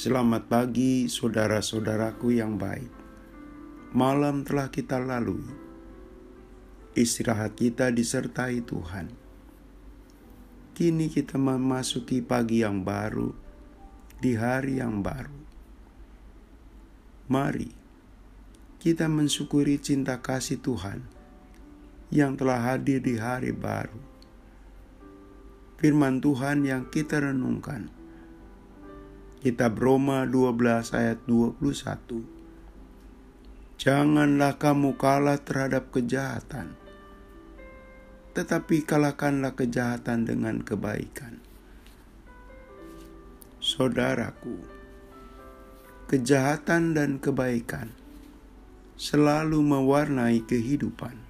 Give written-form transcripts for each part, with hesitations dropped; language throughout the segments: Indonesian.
Selamat pagi saudara-saudaraku yang baik. Malam telah kita lalui. Istirahat kita disertai Tuhan. Kini kita memasuki pagi yang baru, di hari yang baru. Mari kita mensyukuri cinta kasih Tuhan yang telah hadir di hari baru. Firman Tuhan yang kita renungkan, Kitab Roma 12 ayat 21. Janganlah kamu kalah terhadap kejahatan, tetapi kalahkanlah kejahatan dengan kebaikan. Saudaraku, kejahatan dan kebaikan selalu mewarnai kehidupan.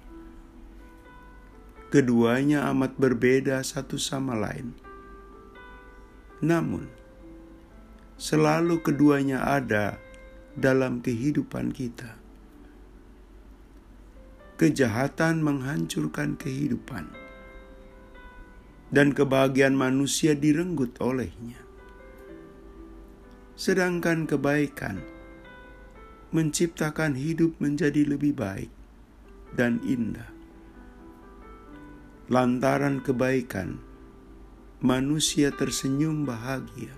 Keduanya amat berbeda satu sama lain. Namun, selalu keduanya ada dalam kehidupan kita. Kejahatan menghancurkan kehidupan, dan kebahagiaan manusia direnggut olehnya. Sedangkan kebaikan menciptakan hidup menjadi lebih baik dan indah. Lantaran kebaikan, manusia tersenyum bahagia.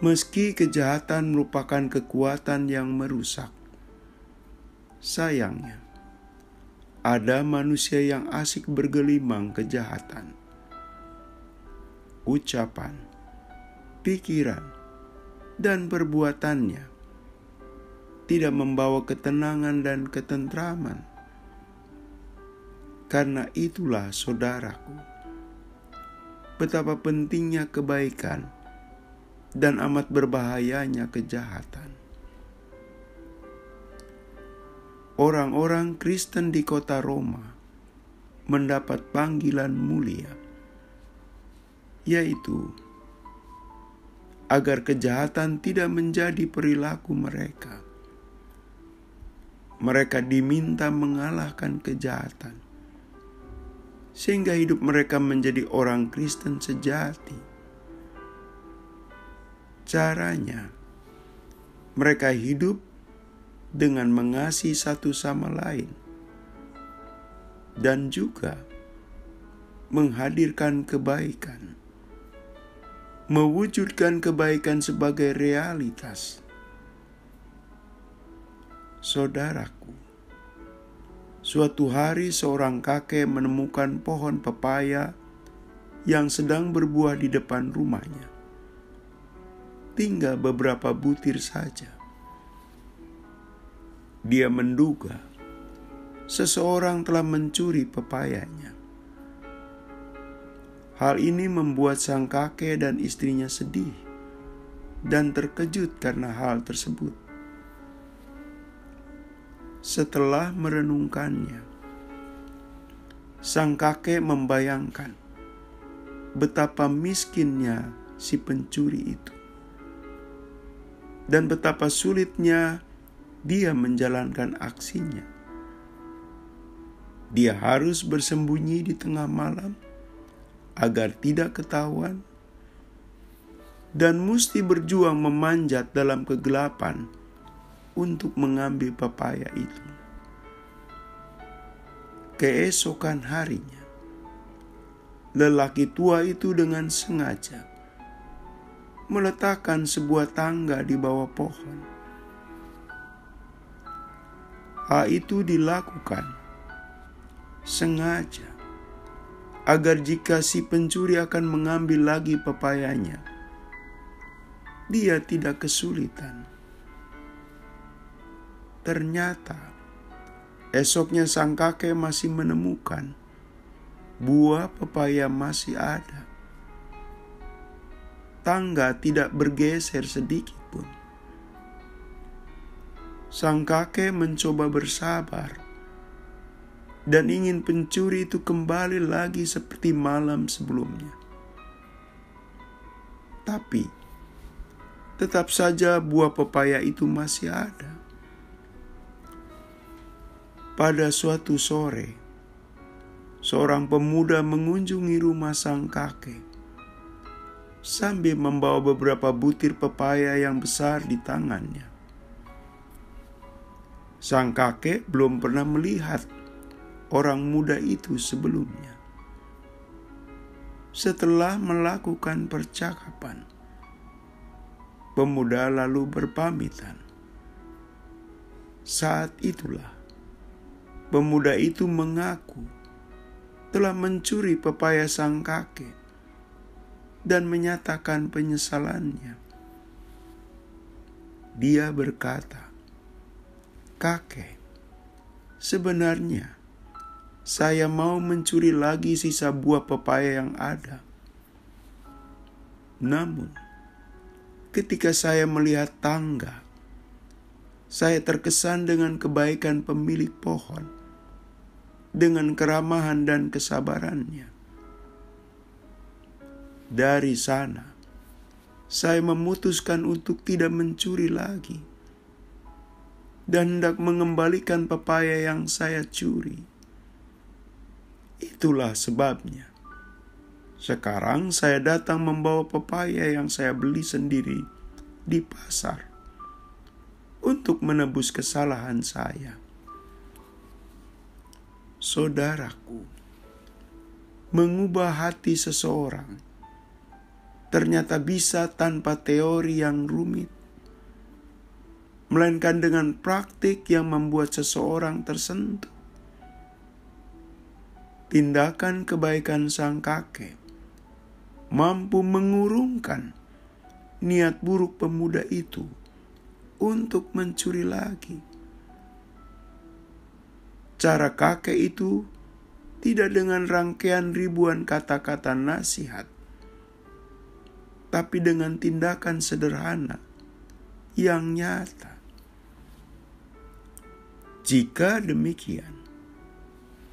Meski kejahatan merupakan kekuatan yang merusak, sayangnya, ada manusia yang asik bergelimang kejahatan. Ucapan, pikiran, dan perbuatannya tidak membawa ketenangan dan ketentraman. Karena itulah saudaraku, betapa pentingnya kebaikan dan amat berbahayanya kejahatan. Orang-orang Kristen di kota Roma mendapat panggilan mulia, yaitu agar kejahatan tidak menjadi perilaku mereka. Mereka diminta mengalahkan kejahatan, sehingga hidup mereka menjadi orang Kristen sejati. Caranya, mereka hidup dengan mengasihi satu sama lain dan juga menghadirkan kebaikan, mewujudkan kebaikan sebagai realitas. Saudaraku, suatu hari seorang kakek menemukan pohon pepaya yang sedang berbuah di depan rumahnya. Tinggal beberapa butir saja. Dia menduga seseorang telah mencuri pepayanya. Hal ini membuat sang kakek dan istrinya sedih dan terkejut karena hal tersebut. Setelah merenungkannya, sang kakek membayangkan betapa miskinnya si pencuri itu, dan betapa sulitnya dia menjalankan aksinya. Dia harus bersembunyi di tengah malam agar tidak ketahuan, dan mesti berjuang memanjat dalam kegelapan untuk mengambil pepaya itu. Keesokan harinya, lelaki tua itu dengan sengaja meletakkan sebuah tangga di bawah pohon. Hal itu dilakukan sengaja agar jika si pencuri akan mengambil lagi pepayanya, dia tidak kesulitan. Ternyata esoknya sang kakek masih menemukan buah pepaya masih ada. Tangga tidak bergeser sedikit pun. Sang kakek mencoba bersabar dan ingin pencuri itu kembali lagi seperti malam sebelumnya. Tapi tetap saja buah pepaya itu masih ada. Pada suatu sore, seorang pemuda mengunjungi rumah sang kakek. sambil membawa beberapa butir pepaya yang besar di tangannya. Sang kakek belum pernah melihat orang muda itu sebelumnya. Setelah melakukan percakapan, pemuda lalu berpamitan. Saat itulah pemuda itu mengaku telah mencuri pepaya sang kakek dan menyatakan penyesalannya. Dia berkata, "Kakek, sebenarnya saya mau mencuri lagi sisa buah pepaya yang ada. Namun, ketika saya melihat tangga, saya terkesan dengan kebaikan pemilik pohon, dengan keramahan dan kesabarannya. Dari sana, saya memutuskan untuk tidak mencuri lagi dan hendak mengembalikan pepaya yang saya curi. Itulah sebabnya sekarang saya datang membawa pepaya yang saya beli sendiri di pasar untuk menebus kesalahan saya." Saudaraku, mengubah hati seseorang ternyata bisa tanpa teori yang rumit, melainkan dengan praktik yang membuat seseorang tersentuh. Tindakan kebaikan sang kakek mampu mengurungkan niat buruk pemuda itu untuk mencuri lagi. Cara kakek itu tidak dengan rangkaian ribuan kata-kata nasihat, tapi dengan tindakan sederhana yang nyata. Jika demikian,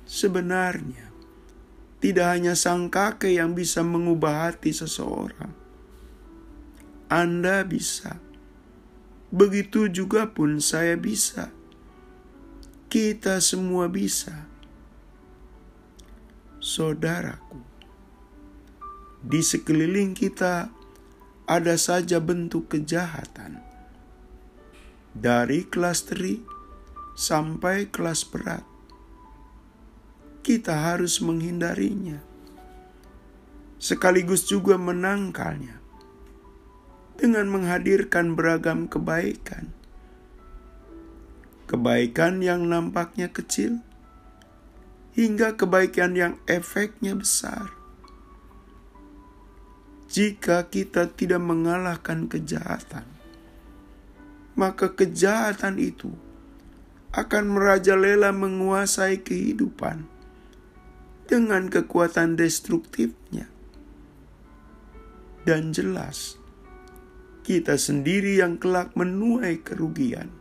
sebenarnya tidak hanya sang kakek yang bisa mengubah hati seseorang. Anda bisa. Begitu juga pun saya bisa. Kita semua bisa. Saudaraku, di sekeliling kita ada saja bentuk kejahatan, dari kelas teri sampai kelas berat. Kita harus menghindarinya, sekaligus juga menangkalnya dengan menghadirkan beragam kebaikan. Kebaikan yang nampaknya kecil, hingga kebaikan yang efeknya besar. Jika kita tidak mengalahkan kejahatan, maka kejahatan itu akan merajalela menguasai kehidupan dengan kekuatan destruktifnya. Dan jelas, kita sendiri yang kelak menuai kerugian.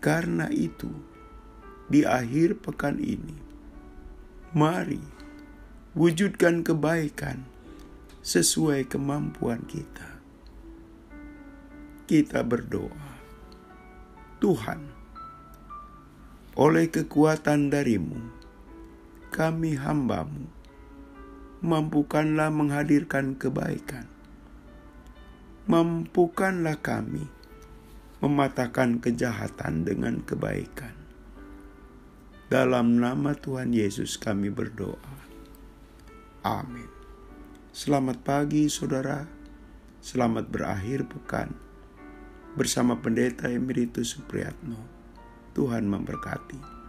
Karena itu, di akhir pekan ini, mari wujudkan kebaikan sesuai kemampuan kita. Kita berdoa. Tuhan, oleh kekuatan dari-Mu, kami hamba-Mu, mampukanlah menghadirkan kebaikan. Mampukanlah kami mematahkan kejahatan dengan kebaikan. Dalam nama Tuhan Yesus kami berdoa. Amin. Selamat pagi saudara, selamat berakhir pekan bersama Pendeta Emeritus Supriyatno. Tuhan memberkati.